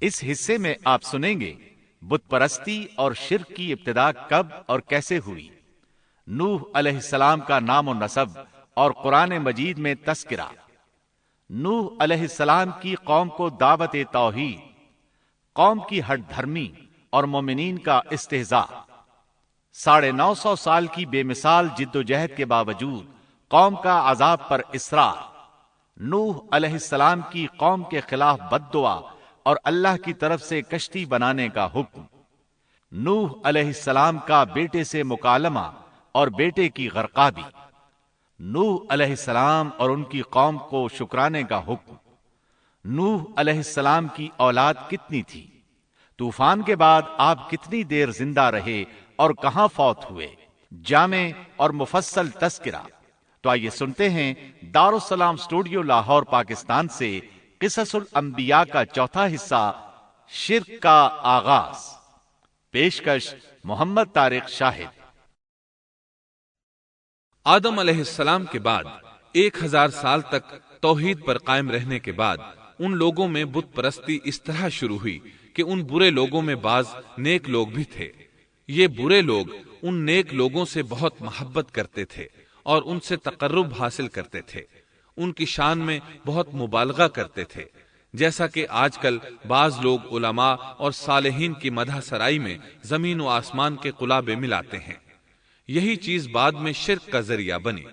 اس حصے میں آپ سنیں گے بت پرستی اور شرک کی ابتدا کب اور کیسے ہوئی، نوح علیہ السلام کا نام و نسب اور قرآن مجید میں تذکرہ، نوح علیہ السلام کی قوم کو دعوت توحید، قوم کی ہٹ دھرمی اور مومنین کا استہزاء، 950 سال کی بے مثال جد و جہد کے باوجود قوم کا عذاب پر اصرار، نوح علیہ السلام کی قوم کے خلاف بد دعا اور اللہ کی طرف سے کشتی بنانے کا حکم، نوح علیہ السلام کا بیٹے سے مکالمہ اور بیٹے کی غرقابی، نوح علیہ السلام اور ان کی قوم کو شکرانے کا حکم، نوح علیہ السلام کی اولاد کتنی تھی، طوفان کے بعد آپ کتنی دیر زندہ رہے اور کہاں فوت ہوئے، جامع اور مفصل تذکرہ۔ تو آئیے سنتے ہیں دارالسلام اسٹوڈیو لاہور پاکستان سے قصص الانبیاء کا چوتھا حصہ، شرک کا آغاز۔ پیشکش محمد طارق شاہد۔ آدم علیہ السلام کے بعد 1000 سال تک توحید پر قائم رہنے کے بعد ان لوگوں میں بت پرستی اس طرح شروع ہوئی کہ ان برے لوگوں میں بعض نیک لوگ بھی تھے۔ یہ برے لوگ ان نیک لوگوں سے بہت محبت کرتے تھے اور ان سے تقرب حاصل کرتے تھے، ان کی شان میں بہت مبالغہ کرتے تھے، جیسا کہ آج کل بعض لوگ علماء اور صالحین کی مدح سرائی میں زمین و آسمان کے قلابے ملاتے ہیں۔ یہی چیز بعد میں شرک کا ذریعہ بنی۔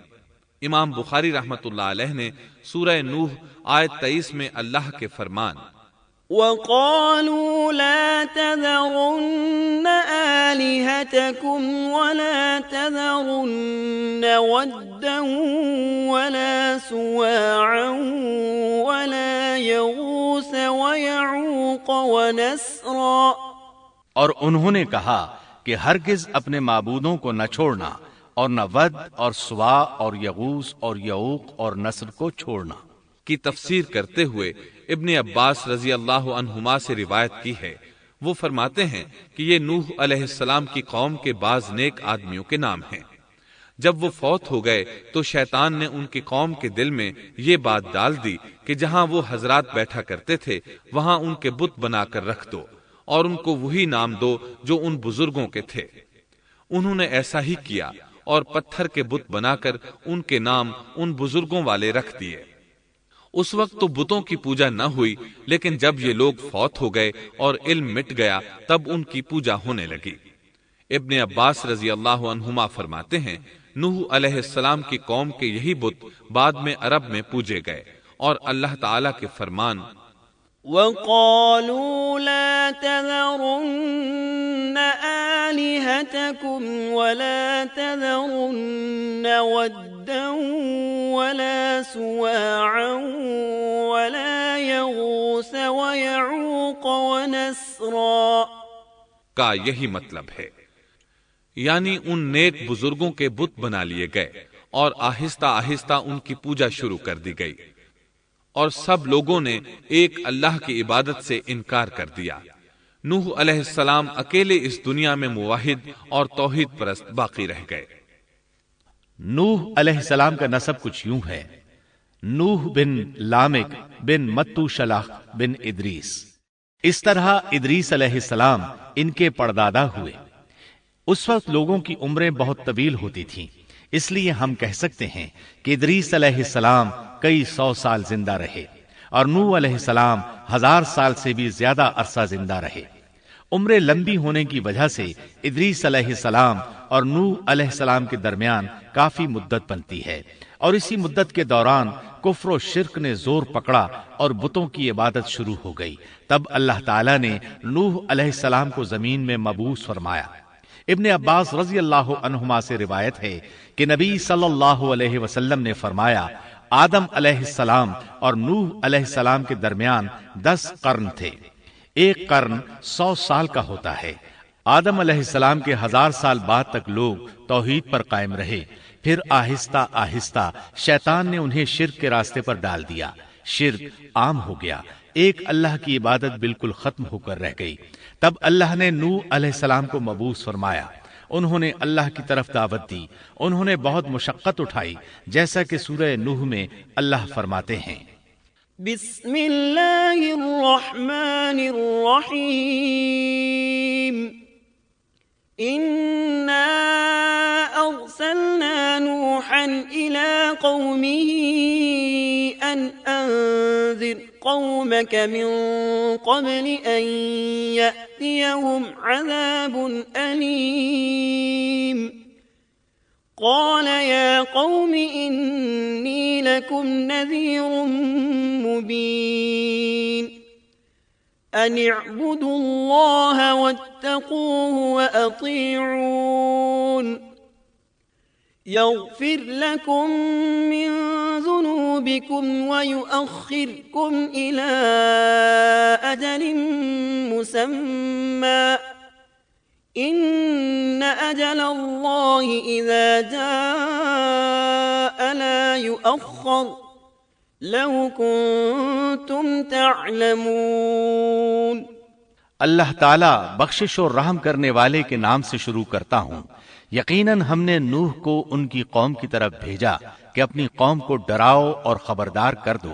امام بخاری رحمۃ اللہ علیہ نے سورہ نوح آیت 23 میں اللہ کے فرمان وَقَالُوا لَا تَذَرُنَّ آلِهَتَكُمْ وَلَا تَذَرُنَّ وَدًّا وَلَا سُوَاعًا وَلَا يَغُوثَ وَيَعُوقَ وَنَسْرًا، اور انہوں نے کہا کہ ہرگز اپنے معبودوں کو نہ چھوڑنا اور نہ ود اور سوا اور یغوث اور یعوق اور نصر کو چھوڑنا۔ کی تفسیر کرتے ہوئے ابن عباس رضی اللہ عنہما سے روایت کی ہے، وہ فرماتے ہیں کہ یہ نوح علیہ السلام کی قوم کے بعض نیک آدمیوں کے نام ہیں۔ جب وہ فوت ہو گئے تو شیطان نے ان کی قوم کے دل میں یہ بات ڈال دی کہ جہاں وہ حضرات بیٹھا کرتے تھے وہاں ان کے بت بنا کر رکھ دو اور ان کو وہی نام دو جو ان بزرگوں کے تھے۔ انہوں نے ایسا ہی کیا اور پتھر کے بت بنا کر ان کے نام ان بزرگوں والے رکھ دیے۔ اس وقت تو بتوں کی پوجا نہ ہوئی، لیکن جب یہ لوگ فوت ہو گئے اور علم مٹ گیا تب ان کی پوجا ہونے لگی۔ ابن عباس رضی اللہ عنہما فرماتے ہیں نوح علیہ السلام کی قوم کے یہی بت بعد میں عرب میں پوجے گئے، اور اللہ تعالی کے فرمان وَقَالُوا لَا تَذَرُنَّ آلِهَتَكُمْ وَلَا تَذَرُنَّ وَدًّا وَلَا سُوَاعًا وَلَا يَغُوثَ وَيَعُوقَ وَنَسْرًا کا یہی مطلب ہے، یعنی ان نیک بزرگوں کے بت بنا لیے گئے اور آہستہ آہستہ ان کی پوجا شروع کر دی گئی، اور سب لوگوں نے ایک اللہ کی عبادت سے انکار کر دیا۔ نوح علیہ السلام اکیلے اس دنیا میں موحد اور توحید پرست باقی رہ گئے۔ نوح علیہ السلام کا نسب کچھ یوں ہے: نوح بن لامک بن متو شلح بن ادریس۔ اس طرح ادریس علیہ السلام ان کے پردادا ہوئے۔ اس وقت لوگوں کی عمریں بہت طویل ہوتی تھیں، اس لیے ہم کہہ سکتے ہیں کہ ادریس علیہ السلام کئی 100 سال زندہ رہے اور نوح علیہ السلام 1000 سال سے بھی زیادہ عرصہ زندہ رہے۔ عمریں لمبی ہونے کی وجہ سے ادریس علیہ السلام اور نوح علیہ السلام کے درمیان کافی مدت بنتی ہے، اور اسی مدت کے دوران کفر و شرک نے زور پکڑا اور بتوں کی عبادت شروع ہو گئی۔ تب اللہ تعالیٰ نے نوح علیہ السلام کو زمین میں مبعوث فرمایا۔ ابن عباس رضی اللہ عنہما سے روایت ہے کہ نبی صلی اللہ علیہ وسلم نے فرمایا آدم علیہ السلام اور نوح علیہ السلام کے درمیان 10 قرن تھے۔ ایک قرن 100 سال کا ہوتا ہے۔ آدم علیہ السلام کے 1000 سال بعد تک لوگ توحید پر قائم رہے، پھر آہستہ آہستہ شیطان نے انہیں شرک کے راستے پر ڈال دیا، شرک عام ہو گیا، ایک اللہ کی عبادت بالکل ختم ہو کر رہ گئی۔ تب اللہ نے نوح علیہ السلام کو مبعوث فرمایا، انہوں نے اللہ کی طرف دعوت دی، انہوں نے بہت مشقت اٹھائی، جیسا کہ سورہ نوح میں اللہ فرماتے ہیں بسم اللہ الرحمن الرحیم الرحيم إنا أرسلنا نوحا إلى قومه أن أنذر قومك من قبل أن يأتيهم عذاب أليم قال يا قوم إني لكم نذير مبين أن اعبدوا الله واتقوه وأطيعون يغفر لكم من ذنوبكم ويؤخركم إلى أجل مسمى إن أجل الله إذا جاء لا يؤخر لو كنتم تعلمون اللہ تعالیٰ بخشش اور رحم کرنے والے کے نام سے شروع کرتا ہوں۔ یقیناً ہم نے نوح کو ان کی قوم کی طرف بھیجا کہ اپنی قوم کو ڈراؤ اور خبردار کر دو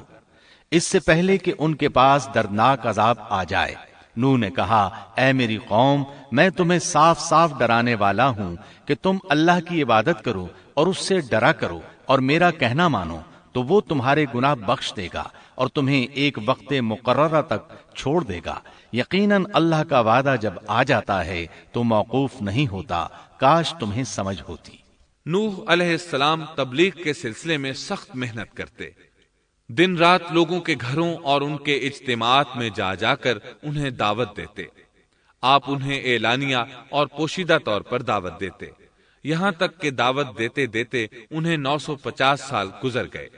اس سے پہلے کہ ان کے پاس دردناک عذاب آ جائے۔ نوح نے کہا، اے میری قوم، میں تمہیں صاف صاف ڈرانے والا ہوں کہ تم اللہ کی عبادت کرو اور اس سے ڈرا کرو اور میرا کہنا مانو، تو وہ تمہارے گناہ بخش دے گا اور تمہیں ایک وقت مقررہ تک چھوڑ دے گا۔ یقیناً اللہ کا وعدہ جب آ جاتا ہے تو موقوف نہیں ہوتا، کاش تمہیں سمجھ ہوتی۔ نوح علیہ السلام تبلیغ کے سلسلے میں سخت محنت کرتے، دن رات لوگوں کے گھروں اور ان کے اجتماعات میں جا جا کر انہیں دعوت دیتے۔ آپ انہیں اعلانیہ اور پوشیدہ طور پر دعوت دیتے، یہاں تک کہ دعوت دیتے دیتے انہیں 950 سال گزر گئے،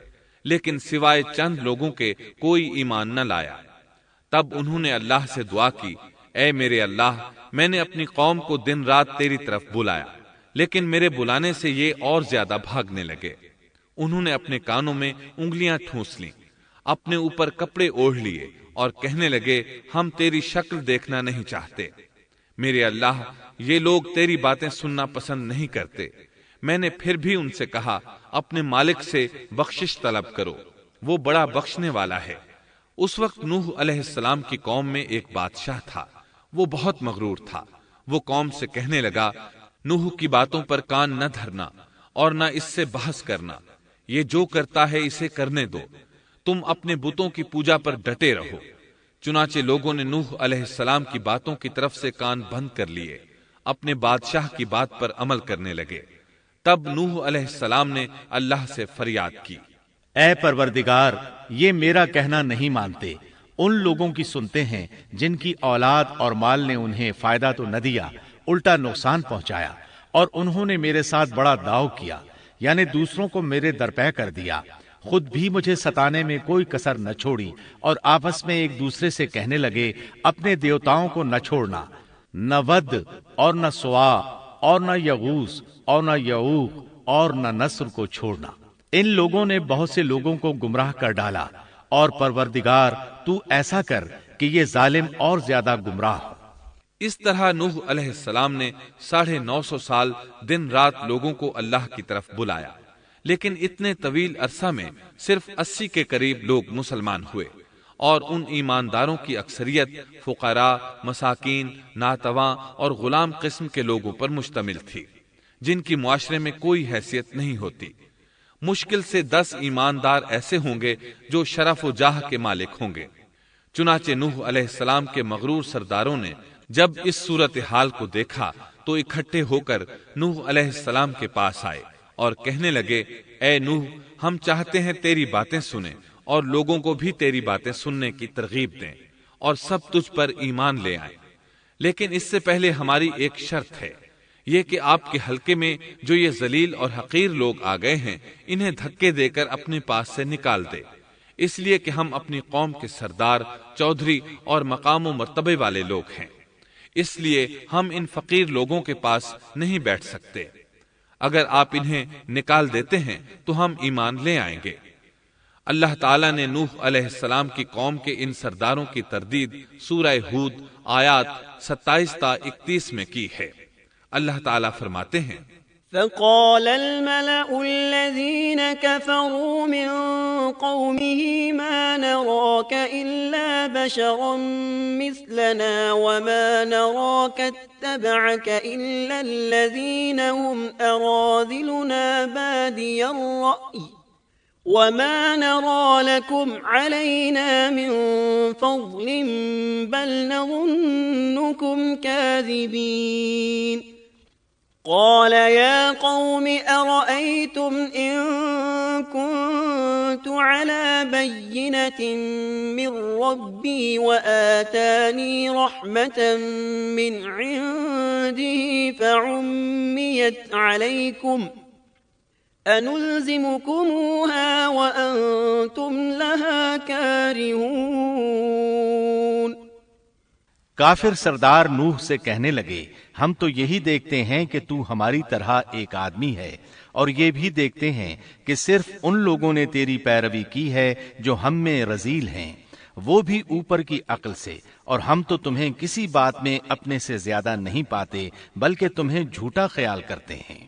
لیکن سوائے چند لوگوں کے کوئی ایمان نہ لایا۔ تب انہوں نے اللہ سے دعا کی، اے میرے اللہ، میں نے اپنی قوم کو دن رات تیری طرف بلایا، لیکن میرے بلانے سے یہ اور زیادہ بھاگنے لگے۔ انہوں نے اپنے کانوں میں انگلیاں ٹھونس لیں، اپنے اوپر کپڑے اوڑھ لیے اور کہنے لگے، ہم تیری شکل دیکھنا نہیں چاہتے۔ میرے اللہ، یہ لوگ تیری باتیں سننا پسند نہیں کرتے۔ میں نے پھر بھی ان سے کہا، اپنے مالک سے بخشش طلب کرو، وہ بڑا بخشنے والا ہے۔ اس وقت نوح علیہ السلام کی قوم میں ایک بادشاہ تھا، وہ بہت مغرور تھا۔ وہ قوم سے کہنے لگا، نوح کی باتوں پر کان نہ دھرنا اور نہ اس سے بحث کرنا، یہ جو کرتا ہے اسے کرنے دو، تم اپنے بتوں کی پوجا پر ڈٹے رہو۔ چنانچہ لوگوں نے نوح علیہ السلام کی باتوں کی طرف سے کان بند کر لیے، اپنے بادشاہ کی بات پر عمل کرنے لگے۔ تب نوح علیہ السلام نے اللہ سے فریاد کی، اے پروردگار، یہ میرا کہنا نہیں مانتے، ان لوگوں کی سنتے ہیں جن کی اولاد اور مال نے انہیں فائدہ تو نہ دیا، الٹا نقصان پہنچایا، اور انہوں نے میرے ساتھ بڑا داؤ کیا، یعنی دوسروں کو میرے درپے کر دیا، خود بھی مجھے ستانے میں کوئی کسر نہ چھوڑی، اور آپس میں ایک دوسرے سے کہنے لگے، اپنے دیوتاؤں کو نہ چھوڑنا، نہ ود اور نہ سوا اور نہ یغوث اور نہ یعوق اور نہ نصر کو چھوڑنا۔ ان لوگوں نے بہت سے لوگوں کو گمراہ کر ڈالا، اور پروردگار تو ایسا کر کہ یہ ظالم اور زیادہ گمراہ ہو۔ اس طرح نوح علیہ السلام نے 950 سال دن رات لوگوں کو اللہ کی طرف بلایا، لیکن اتنے طویل عرصہ میں صرف 80 کے قریب لوگ مسلمان ہوئے، اور ان ایمانداروں کی اکثریت فقراء، مساکین، ناتواں اور غلام قسم کے لوگوں پر مشتمل تھی، جن کی معاشرے میں کوئی حیثیت نہیں ہوتی۔ مشکل سے 10 ایماندار ایسے ہوں گے جو شرف و جاہ کے مالک ہوں گے۔ چنانچہ نوح علیہ السلام کے مغرور سرداروں نے جب اس صورتحال کو دیکھا تو اکٹھے ہو کر نوح علیہ السلام کے پاس آئے اور کہنے لگے، اے نوح، ہم چاہتے ہیں تیری باتیں سنیں اور لوگوں کو بھی تیری باتیں سننے کی ترغیب دیں اور سب تجھ پر ایمان لے آئیں، لیکن اس سے پہلے ہماری ایک شرط ہے، یہ کہ آپ کے حلقے میں جو یہ ذلیل اور حقیر لوگ آ گئے ہیں انہیں دھکے دے کر اپنے پاس سے نکال دے، اس لیے کہ ہم اپنی قوم کے سردار، چودھری اور مقام و مرتبے والے لوگ ہیں، اس لیے ہم ان فقیر لوگوں کے پاس نہیں بیٹھ سکتے۔ اگر آپ انہیں نکال دیتے ہیں تو ہم ایمان لے آئیں گے۔ اللہ تعالیٰ نے نوح علیہ السلام کی قوم کے ان سرداروں کی تردید سورہ ہود آیات 27 تا 31 میں کی ہے۔ اللہ تعالیٰ فرماتے ہیں، فقال الملأ الذين كفروا من قومه ما نراك إلا بشرا مثلنا وما نراك اتبعك إلا الذين هم أراذلنا بادي الرأي وما نرى لكم علينا من فضل بل نظنكم كاذبين قال يا قوم أرأيتم إن كنت على بينة من ربي وآتاني رحمة من عنده فعميت عليكم أنلزمكموها وأنتم لها كارهون۔ کافر سردار نوح سے کہنے لگے ہم تو یہی دیکھتے ہیں کہ تو ہماری طرح ایک آدمی ہے، اور یہ بھی دیکھتے ہیں کہ صرف ان لوگوں نے تیری پیروی کی ہے جو ہم میں رذیل ہیں، وہ بھی اوپر کی عقل سے، اور ہم تو تمہیں کسی بات میں اپنے سے زیادہ نہیں پاتے بلکہ تمہیں جھوٹا خیال کرتے ہیں۔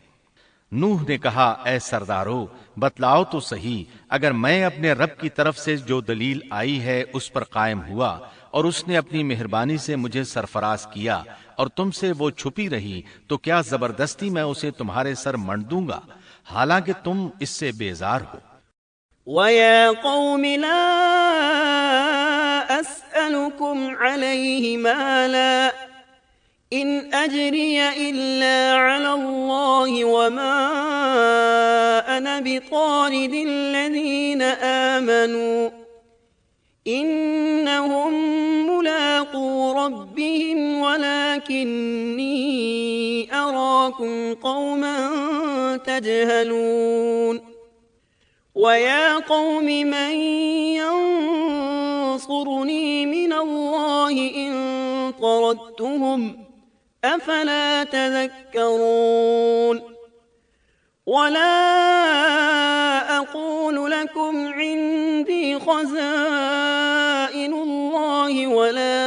نوح نے کہا اے سردارو بتلاؤ تو صحیح، اگر میں اپنے رب کی طرف سے جو دلیل آئی ہے اس پر قائم ہوا اور اس نے اپنی مہربانی سے مجھے سرفراز کیا اور تم سے وہ چھپی رہی تو کیا زبردستی میں اسے تمہارے سر منڈ دوں گا حالانکہ تم اس سے بیزار ہو۔ وَيَا قَوْمِ لَا أَسْأَلُكُمْ عَلَيْهِ مَالًا إِنْ أَجْرِيَ إِلَّا عَلَى اللَّهِ وَمَا أَنَا بِطَارِدِ الَّذِينَ آمَنُوا إِنَّهُمْ مُلَاقُو رَبِّهِمْ وَلَكِنِّي أَرَاكُمْ قَوْمًا تَجْهَلُونَ وَيَا قَوْمِ مَنْ يَنصُرُنِي مِنَ اللَّهِ إِن طَرَدتُّهُمْ أَفَلَا تَذَكَّرُونَ وَلَا أَقُولُ لَكُمْ عِندِي خَزَائِنُ اللَّهِ وَلَا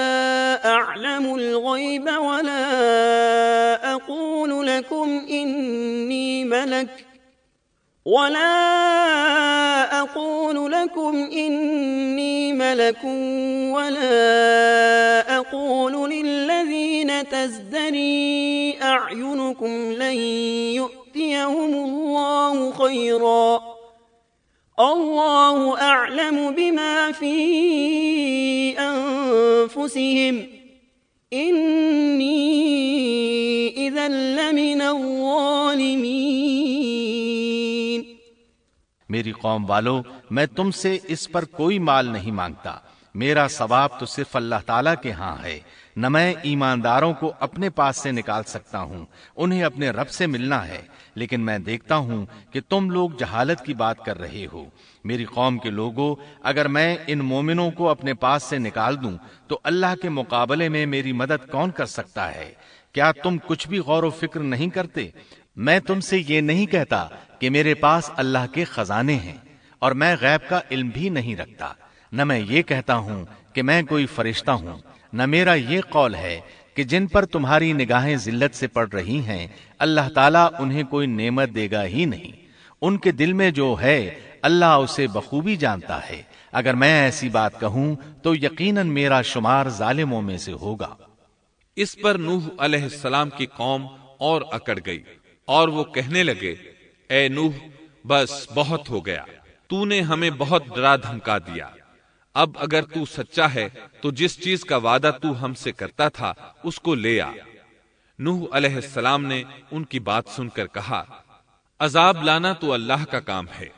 أَعْلَمُ الْغَيْبَ وَلَا أَقُولُ لَكُمْ إِنِّي مَلَكٌ وَلَا أَقُولُ لِلَّذِينَ تَزْدَرِي أَعْيُنُكُمْ لَن يُؤْتِيَهُمُ اللَّهُ خَيْرًا اللَّهُ أَعْلَمُ بِمَا فِي أَنفُسِهِمْ إِنِّي إِذًا لَّمِنَ الظَّالِمِينَ۔ میری قوم والو میں تم سے اس پر کوئی مال نہیں مانگتا، میرا ثواب تو صرف اللہ تعالیٰ کے ہاں ہے، نہ میں ایمانداروں کو اپنے پاس سے نکال سکتا ہوں، انہیں اپنے رب سے ملنا ہے، لیکن میں دیکھتا ہوں کہ تم لوگ جہالت کی بات کر رہے ہو۔ میری قوم کے لوگوں اگر میں ان مومنوں کو اپنے پاس سے نکال دوں تو اللہ کے مقابلے میں میری مدد کون کر سکتا ہے؟ کیا تم کچھ بھی غور و فکر نہیں کرتے؟ میں تم سے یہ نہیں کہتا کہ میرے پاس اللہ کے خزانے ہیں اور میں غیب کا علم بھی نہیں رکھتا، نہ میں یہ کہتا ہوں کہ میں کوئی فرشتہ ہوں، نہ میرا یہ قول ہے کہ جن پر تمہاری نگاہیں ذلت سے پڑ رہی ہیں اللہ تعالیٰ انہیں کوئی نعمت دے گا ہی نہیں، ان کے دل میں جو ہے اللہ اسے بخوبی جانتا ہے، اگر میں ایسی بات کہوں تو یقیناً میرا شمار ظالموں میں سے ہوگا۔ اس پر نوح علیہ السلام کی قوم اور اکڑ گئی اور وہ کہنے لگے اے نوح بس بہت ہو گیا، تو نے ہمیں بہت ڈرا دھمکا دیا، اب اگر تو سچا ہے تو جس چیز کا وعدہ تو ہم سے کرتا تھا اس کو لے آ۔ نوح علیہ السلام نے ان کی بات سن کر کہا عذاب لانا تو اللہ کا کام ہے،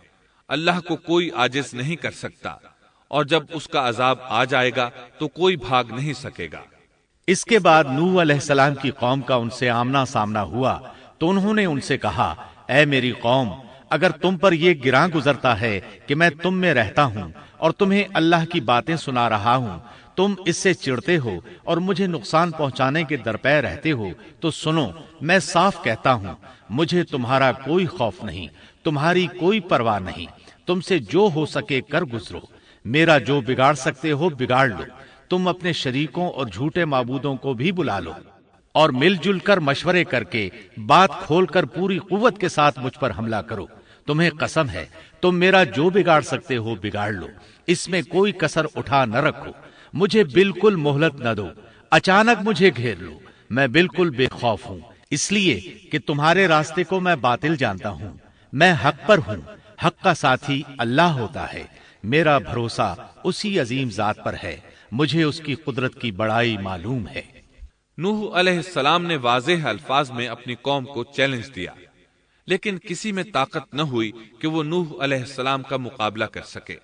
اللہ کو کوئی عاجز نہیں کر سکتا، اور جب اس کا عذاب آ جائے گا تو کوئی بھاگ نہیں سکے گا۔ اس کے بعد نوح علیہ السلام کی قوم کا ان سے آمنا سامنا ہوا تو انہوں نے ان سے کہا اے میری قوم اگر تم پر یہ گراں گزرتا ہے کہ میں تم میں رہتا ہوں اور تمہیں اللہ کی باتیں سنا رہا ہوں، تم اس سے چڑھتے ہو اور مجھے نقصان پہنچانے کے درپے رہتے ہو تو سنو میں صاف کہتا ہوں مجھے تمہارا کوئی خوف نہیں، تمہاری کوئی پرواہ نہیں، تم سے جو ہو سکے کر گزرو، میرا جو بگاڑ سکتے ہو بگاڑ لو، تم اپنے شریکوں اور جھوٹے معبودوں کو بھی بلا لو، اور مل جل کر مشورے کر کے بات کھول کر پوری قوت کے ساتھ مجھ پر حملہ کرو۔ تمہیں قسم ہے تم میرا جو بگاڑ سکتے ہو بگاڑ لو، اس میں کوئی کسر اٹھا نہ رکھو، مجھے بالکل مہلت نہ دو، اچانک مجھے گھیر لو، میں بالکل بے خوف ہوں، اس لیے کہ تمہارے راستے کو میں باطل جانتا ہوں، میں حق پر ہوں، حق کا ساتھی اللہ ہوتا ہے، میرا بھروسہ اسی عظیم ذات پر ہے، مجھے اس کی قدرت کی بڑائی معلوم ہے۔ نوح علیہ السلام نے واضح الفاظ میں اپنی قوم کو چیلنج دیا، لیکن کسی میں طاقت نہ ہوئی کہ وہ نوح علیہ السلام کا مقابلہ کر سکے،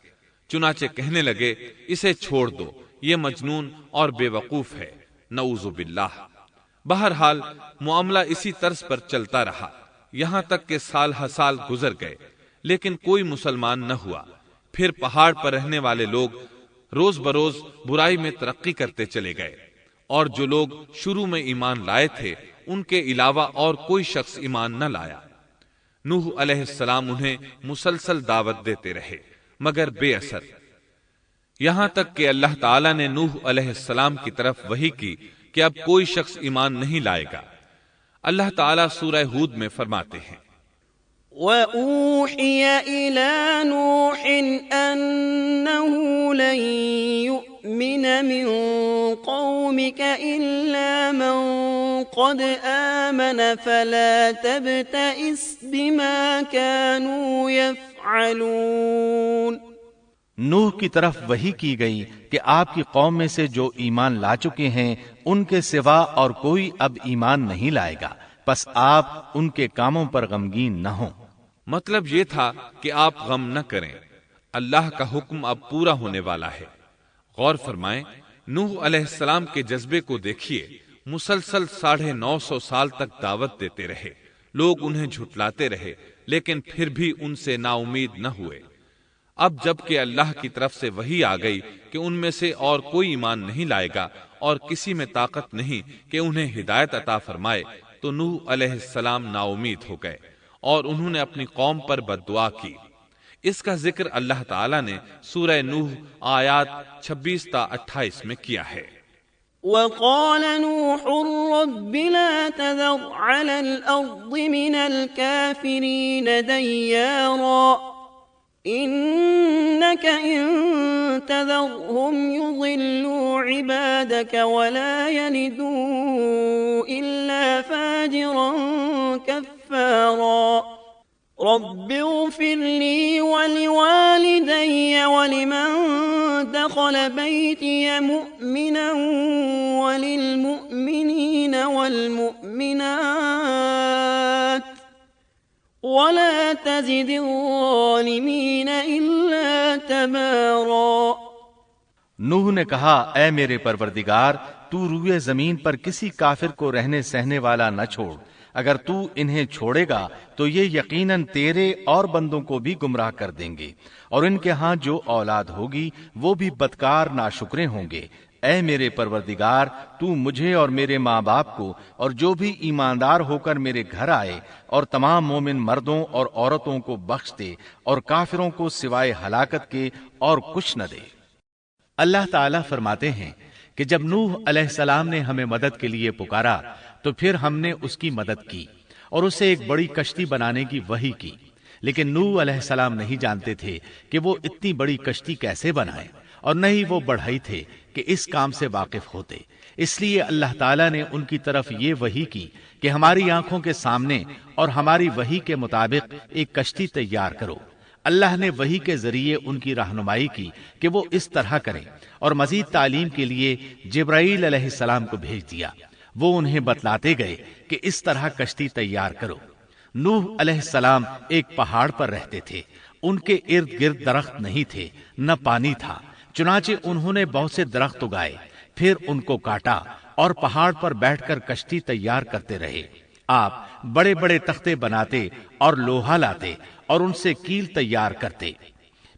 چنانچہ کہنے لگے اسے چھوڑ دو، یہ مجنون اور بے وقوف ہے، نعوذ باللہ۔ بہرحال معاملہ اسی طرز پر چلتا رہا، یہاں تک کہ سال ہر سال گزر گئے لیکن کوئی مسلمان نہ ہوا۔ پھر پہاڑ پر رہنے والے لوگ روز بروز برائی میں ترقی کرتے چلے گئے، اور جو لوگ شروع میں ایمان لائے تھے ان کے علاوہ اور کوئی شخص ایمان نہ لایا۔ نوح علیہ السلام انہیں مسلسل دعوت دیتے رہے مگر بے اثر، یہاں تک کہ اللہ تعالیٰ نے نوح علیہ السلام کی طرف وحی کی کہ اب کوئی شخص ایمان نہیں لائے گا۔ اللہ تعالیٰ سورہ ہود میں فرماتے ہیں وَأُوحِيَ إِلَى نُوحٍ أَنَّهُ لَن يُؤْمِنَ مِن قَوْمِكَ إِلَّا مَن قَدْ آمَنَ فَلَا تَبْتَئِسْ بِمَا كَانُوا يَفْعَلُونَ۔ نوح کی طرف وحی کی گئی کہ آپ کی قوم میں سے جو ایمان لا چکے ہیں ان کے سوا اور کوئی اب ایمان نہیں لائے گا، پس آپ ان کے کاموں پر غمگین نہ ہوں۔ مطلب یہ تھا کہ آپ غم نہ کریں، اللہ کا حکم اب پورا ہونے والا ہے۔ غور فرمائیں، نوح علیہ السلام کے جذبے کو دیکھیے، مسلسل 950 سال تک دعوت دیتے رہے، لوگ انہیں جھٹلاتے رہے لیکن پھر بھی ان سے نا امید نہ ہوئے۔ اب جب کہ اللہ کی طرف سے وحی آ گئی کہ ان میں سے اور کوئی ایمان نہیں لائے گا اور کسی میں طاقت نہیں کہ انہیں ہدایت عطا فرمائے، تو نوح علیہ السلام نا امید ہو گئے اور انہوں نے اپنی قوم پر بد دعا کی۔ اس کا ذکر اللہ تعالیٰ نے سورہ نوح آیات 26 تا 28 میں کیا ہے۔ وَقَالَ نُوحٌ رَبِّ لَا تَذَرْ عَلَى الْأَرْضِ مِنَ الْكَافِرِينَ دَيَّارًا إِنَّكَ إِن تَذَرْهُمْ يُضِلُّوا عِبَادَكَ وَلَا يَلِدُوا إِلَّا فَاجِرًا كَفَّارًا رَبِّ اغْفِرْ لِي وَلِوَالِدَيَّ وَلِمَن دَخَلَ بَيْتِيَ مُؤْمِنًا وَلِلْمُؤْمِنِينَ وَالْمُؤْمِنَاتِ وَلَا تَزِدِ الظَّالِمِينَ إِلَّا تَبَارًا۔ نوح نے کہا اے میرے پروردگار، تو روئے زمین پر کسی کافر کو رہنے سہنے والا نہ چھوڑ، اگر تو انہیں چھوڑے گا تو یہ یقیناً تیرے اور بندوں کو بھی گمراہ کر دیں گے، اور ان کے ہاں جو اولاد ہوگی وہ بھی بدکار ناشکرے ہوں گے۔ اے میرے پروردگار، تو مجھے اور میرے ماں باپ کو اور جو بھی ایماندار ہو کر میرے گھر آئے اور تمام مومن مردوں اور عورتوں کو بخش دے، اور کافروں کو سوائے ہلاکت کے اور کچھ نہ دے۔ اللہ تعالیٰ فرماتے ہیں کہ جب نوح علیہ السلام نے ہمیں مدد کے لیے پکارا تو پھر ہم نے اس کی مدد کی اور اسے ایک بڑی کشتی بنانے کی وحی کی، لیکن نوح علیہ السلام نہیں جانتے تھے کہ وہ اتنی بڑی کشتی کیسے بنائے، اور نہ ہی وہ بڑھئی تھے کہ اس کام سے واقف ہوتے۔ اس لیے اللہ تعالیٰ نے ان کی طرف یہ وحی کی کہ ہماری آنکھوں کے سامنے اور ہماری وحی کے مطابق ایک کشتی تیار کرو۔ اللہ نے وحی کے ذریعے ان کی رہنمائی کی کہ وہ اس طرح کریں، اور مزید تعلیم کے لیے جبرائیل علیہ السلام کو بھیج دیا۔ وہ انہیں بتلاتے گئے کہ اس طرح کشتی تیار کرو۔ نوح علیہ السلام ایک پہاڑ پر رہتے تھے، ان کے ارد گرد درخت نہیں تھے، نہ پانی تھا، چنانچہ انہوں نے بہت سے درخت اگائے، پھر ان کو کاٹا اور پہاڑ پر بیٹھ کر کشتی تیار کرتے رہے۔ آپ بڑے بڑے تختے بناتے اور لوہا لاتے اور ان سے کیل تیار کرتے،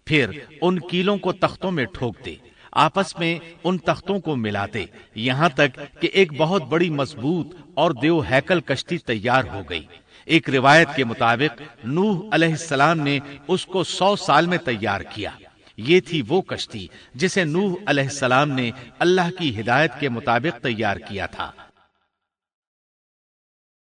پھر ان کیلوں کو تختوں میں ٹھوکتے، آپس میں ان تختوں کو ملاتے، یہاں تک کہ ایک بہت بڑی مضبوط اور دیو ہیکل کشتی تیار ہو گئی۔ ایک روایت کے مطابق نوح علیہ السلام نے اس کو 100 سال میں تیار کیا۔ یہ تھی وہ کشتی جسے نوح علیہ السلام نے اللہ کی ہدایت کے مطابق تیار کیا تھا۔